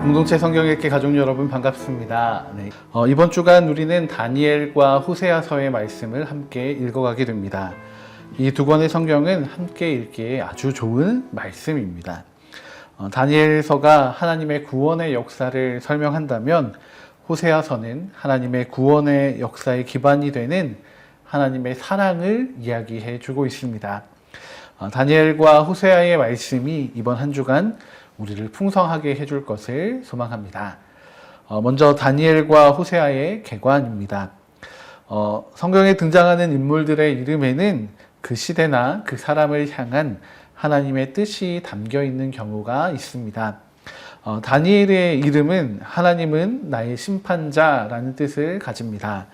공동체 성경 읽기 가족 여러분 반갑습니다. 네. 이번 주간 우리는 다니엘과 호세아서의 말씀을 함께 읽어가게 됩니다. 이 두 권의 성경은 함께 읽기에 아주 좋은 말씀입니다. 다니엘서가 하나님의 구원의 역사를 설명한다면 호세아서는 하나님의 구원의 역사의 기반이 되는 하나님의 사랑을 이야기해 주고 있습니다. 다니엘과 호세아의 말씀이 이번 한 주간 우리를 풍성하게 해줄 것을 소망합니다. 먼저 다니엘과 호세아의 개관입니다. 성경에 등장하는 인물들의 이름에는 그 시대나 그 사람을 향한 하나님의 뜻이 담겨 있는 경우가 있습니다. 다니엘의 이름은 하나님은 나의 심판자라는 뜻을 가집니다.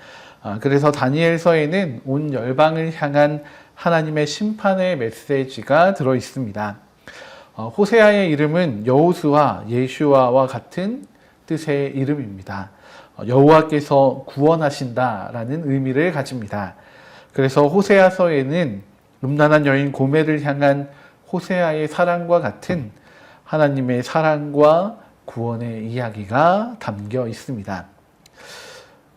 그래서 다니엘서에는 온 열방을 향한 하나님의 심판의 메시지가 들어 있습니다. 호세아의 이름은 여호수아, 예슈아와 같은 뜻의 이름입니다. 여호와께서 구원하신다라는 의미를 가집니다. 그래서 호세아서에는 음란한 여인 고멜을 향한 호세아의 사랑과 같은 하나님의 사랑과 구원의 이야기가 담겨 있습니다.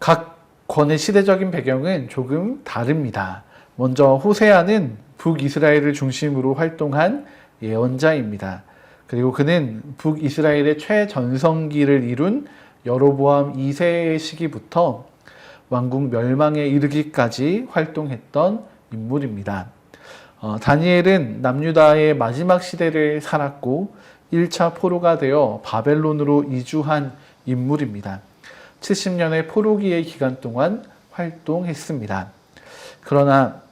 각 권의 시대적인 배경은 조금 다릅니다. 먼저 호세아는 북이스라엘을 중심으로 활동한 예언자입니다. 그리고 그는 북이스라엘의 최전성기를 이룬 여로보암 2세의 시기부터 왕국 멸망에 이르기까지 활동했던 인물입니다. 다니엘은 남유다의 마지막 시대를 살았고 1차 포로가 되어 바벨론으로 이주한 인물입니다. 70년의 포로기의 기간 동안 활동했습니다. 그러나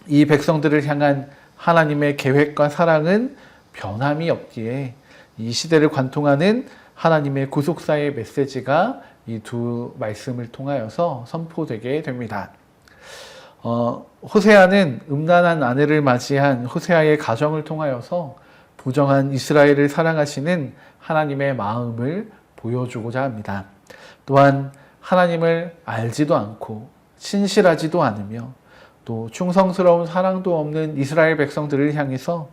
이 백성들을 향한 하나님의 계획과 사랑은 변함이 없기에 이 시대를 관통하는 하나님의 구속사의 메시지가 이 두 말씀을 통하여서 선포되게 됩니다. 호세아는 음란한 아내를 맞이한 호세아의 가정을 통하여서 부정한 이스라엘을 사랑하시는 하나님의 마음을 보여주고자 합니다. 또한 하나님을 알지도 않고 신실하지도 않으며 또 충성스러운 사랑도 없는 이스라엘 백성들을 향해서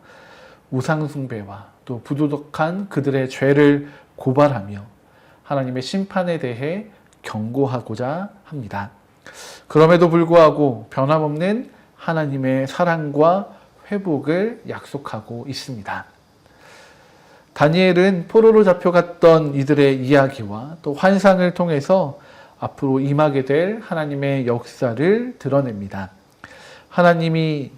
우상숭배와 또 부도덕한 그들의 죄를 고발하며 하나님의 심판에 대해 경고하고자 합니다. 그럼에도 불구하고 변함없는 하나님의 사랑과 회복을 약속하고 있습니다. 다니엘은 포로로 잡혀갔던 이들의 이야기와 또 환상을 통해서 앞으로 임하게 될 하나님의 역사를 드러냅니다. 하나님이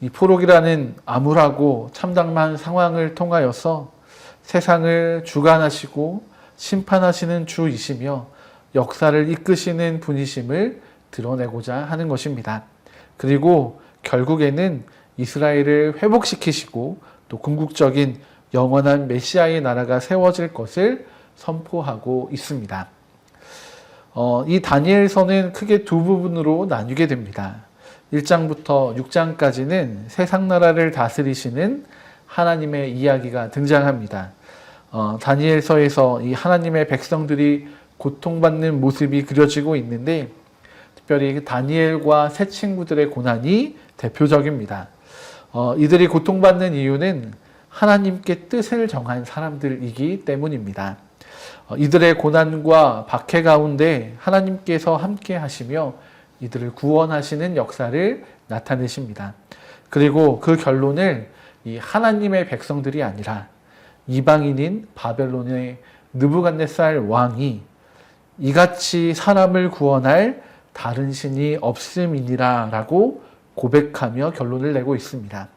이 포로기라는 암울하고 참담한 상황을 통하여서 세상을 주관하시고 심판하시는 주이시며 역사를 이끄시는 분이심을 드러내고자 하는 것입니다. 그리고 결국에는 이스라엘을 회복시키시고 또 궁극적인 영원한 메시아의 나라가 세워질 것을 선포하고 있습니다. 이 다니엘서는 크게 두 부분으로 나뉘게 됩니다. 1장부터 6장까지는 세상 나라를 다스리시는 하나님의 이야기가 등장합니다. 다니엘서에서 이 하나님의 백성들이 고통받는 모습이 그려지고 있는데 특별히 다니엘과 세 친구들의 고난이 대표적입니다. 이들이 고통받는 이유는 하나님께 뜻을 정한 사람들이기 때문입니다. 이들의 고난과 박해 가운데 하나님께서 함께 하시며 이들을 구원하시는 역사를 나타내십니다. 그리고 그 결론을 이 하나님의 백성들이 아니라 이방인인 바벨론의 느부갓네살 왕이 이같이 사람을 구원할 다른 신이 없음이니라 라고 고백하며 결론을 내고 있습니다.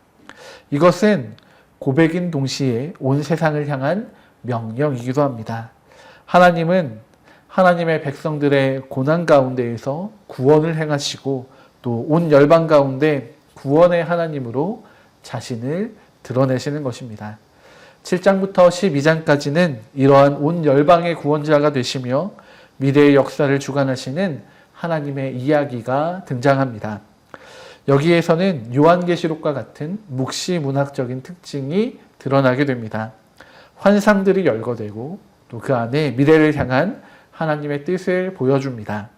이것은 고백인 동시에 온 세상을 향한 명령이기도 합니다. 하나님은 하나님의 백성들의 고난 가운데에서 구원을 행하시고 또 온 열방 가운데 구원의 하나님으로 자신을 드러내시는 것입니다. 7장부터 12장까지는 이러한 온 열방의 구원자가 되시며 미래의 역사를 주관하시는 하나님의 이야기가 등장합니다. 여기에서는 요한계시록과 같은 묵시문학적인 특징이 드러나게 됩니다. 환상들이 열거되고 또 그 안에 미래를 향한 하나님의 뜻을 보여줍니다.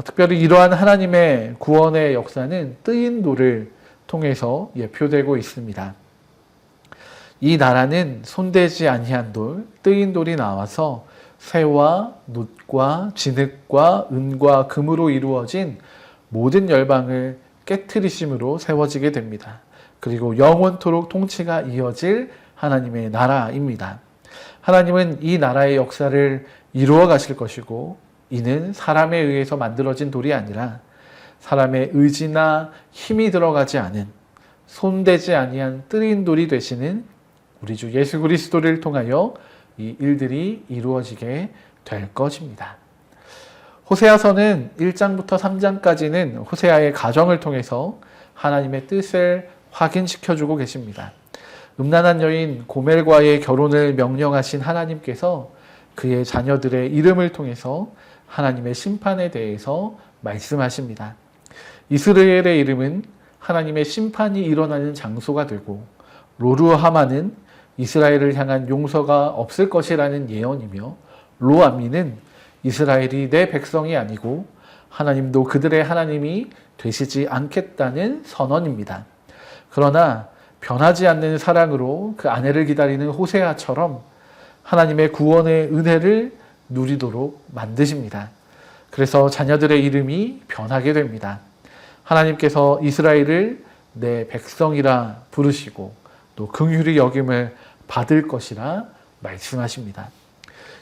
특별히 이러한 하나님의 구원의 역사는 뜨인도를 통해서 예표되고 있습니다. 이 나라는 손대지 아니한 돌, 뜨인 돌이 나와서 새와 놋과 진흙과 은과 금으로 이루어진 모든 열방을 깨트리심으로 세워지게 됩니다. 그리고 영원토록 통치가 이어질 하나님의 나라입니다. 하나님은 이 나라의 역사를 이루어 가실 것이고, 이는 사람에 의해서 만들어진 돌이 아니라 사람의 의지나 힘이 들어가지 않은 손대지 아니한 뜨인 돌이 되시는 우리 주 예수 그리스도를 통하여 이 일들이 이루어지게 될 것입니다. 호세아서는 1장부터 3장까지는 호세아의 가정을 통해서 하나님의 뜻을 확인시켜주고 계십니다. 음란한 여인 고멜과의 결혼을 명령하신 하나님께서 그의 자녀들의 이름을 통해서 하나님의 심판에 대해서 말씀하십니다. 이스라엘의 이름은 하나님의 심판이 일어나는 장소가 되고, 로르하마는 이스라엘을 향한 용서가 없을 것이라는 예언이며, 로암미는 이스라엘이 내 백성이 아니고 하나님도 그들의 하나님이 되시지 않겠다는 선언입니다. 그러나 변하지 않는 사랑으로 그 아내를 기다리는 호세아처럼 하나님의 구원의 은혜를 누리도록 만드십니다. 그래서 자녀들의 이름이 변하게 됩니다. 하나님께서 이스라엘을 내 백성이라 부르시고 또 긍휼히 여김을 받을 것이라 말씀하십니다.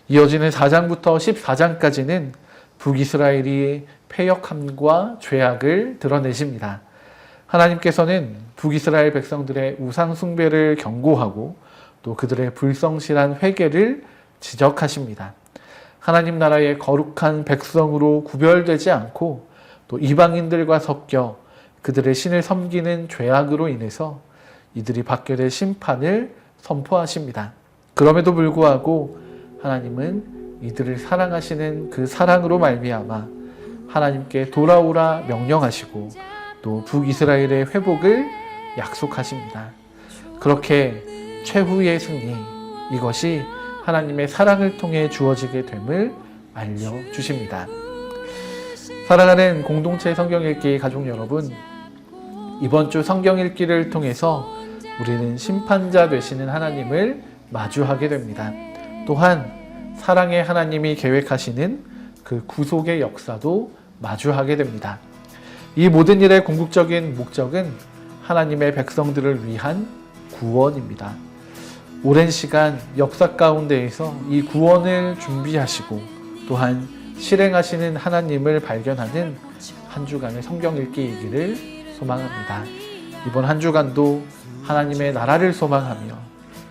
이어지는 4장부터 14장까지는 북이스라엘이 패역함과 죄악을 드러내십니다. 하나님께서는 북이스라엘 백성들의 우상 숭배를 경고하고 또 그들의 불성실한 회개를 지적하십니다. 하나님 나라의 거룩한 백성으로 구별되지 않고 또 이방인들과 섞여 그들의 신을 섬기는 죄악으로 인해서 이들이 받게 될 심판을 선포하십니다. 그럼에도 불구하고 하나님은 이들을 사랑하시는 그 사랑으로 말미암아 하나님께 돌아오라 명령하시고 또 북이스라엘의 회복을 약속하십니다. 그렇게 최후의 승리, 이것이 하나님의 사랑을 통해 주어지게 됨을 알려주십니다. 사랑하는 공동체 성경 읽기 가족 여러분, 이번 주 성경 읽기를 통해서 우리는 심판자 되시는 하나님을 마주하게 됩니다. 또한 사랑의 하나님이 계획하시는 그 구속의 역사도 마주하게 됩니다. 이 모든 일의 궁극적인 목적은 하나님의 백성들을 위한 구원입니다. 오랜 시간 역사 가운데에서 이 구원을 준비하시고 또한 실행하시는 하나님을 발견하는 한 주간의 성경 읽기이기를 소망합니다. 이번 한 주간도 하나님의 나라를 소망하며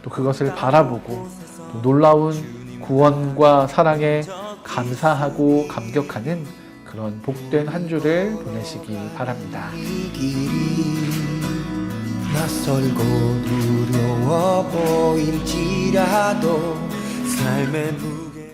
또 그것을 바라보고 또 놀라운 구원과 사랑에 감사하고 감격하는 그런 복된 한 주를 보내시기 바랍니다. 낯설고 두려워 보일지라도 삶의